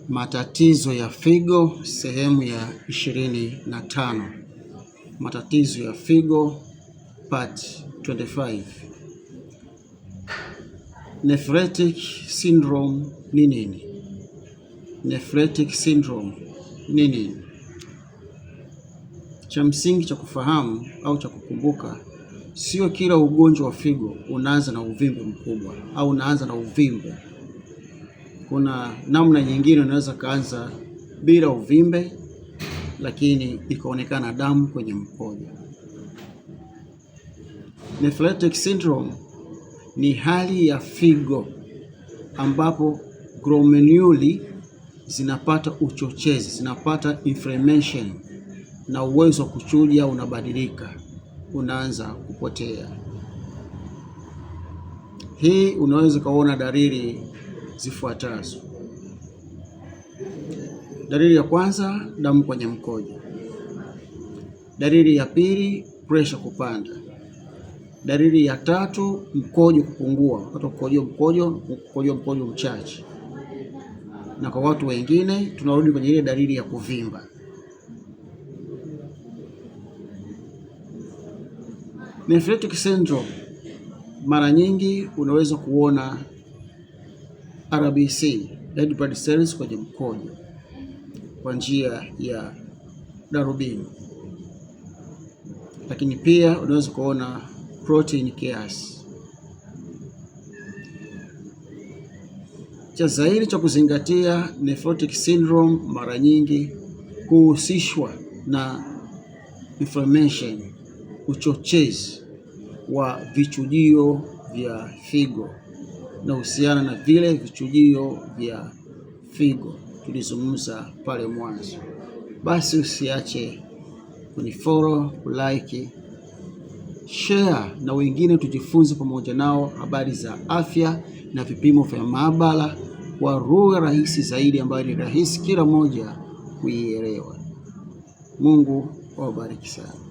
Matatizo ya figo sehemu ya 25. Matatizo ya figo part 25. Nephretic syndrome ni nini? Nephretic syndrome ni nini? Cha msingi cha kufahamu au cha kukumbuka, sio kila ugonjwa wa figo unaanza na uvimbe mkubwa au unaanza na uvimbe. Kuna namna nyingine unaweza kaanza bila uvimbe lakini ikaonekana damu kwenye mkojo. Nephretic syndrome ni hali ya figo ambapo glomeruli zinapata uchochezi, zinapata inflammation na uwezo wa kuchuja unabadilika, unaanza kupotea. Hii unaweza kuona dalili zifuatazo. Dalili ya kwanza, damu kwenye mkojo. Dalili ya pili, pressure kupanda. Dalili ya tatu, mkojo kupungua, wakati mkojo mchache. Na kwa watu wengine tunarudi kwenye ile dalili ya kuvimba. Nephretic syndrome mara nyingi unaweza kuona RBC, red blood cells kwenye mkojo kwa njia ya darubini, lakini pia unaweza kuona protein kiasi. Cha zaidi cha kuzingatia, nephrotic syndrome mara nyingi huhusishwa na inflammation, uchochezi wa vichujio vya figo na uhusiana na vile vichujio vya figo tulizungumza pale mwanzo. Basi usiache kunifollow, kulike, share na wengine, tujifunze pamoja nao habari za afya na vipimo vya maabara kwa lugha rahisi zaidi ambayo ni rahisi kila mmoja kuielewa. Mungu awabariki sana.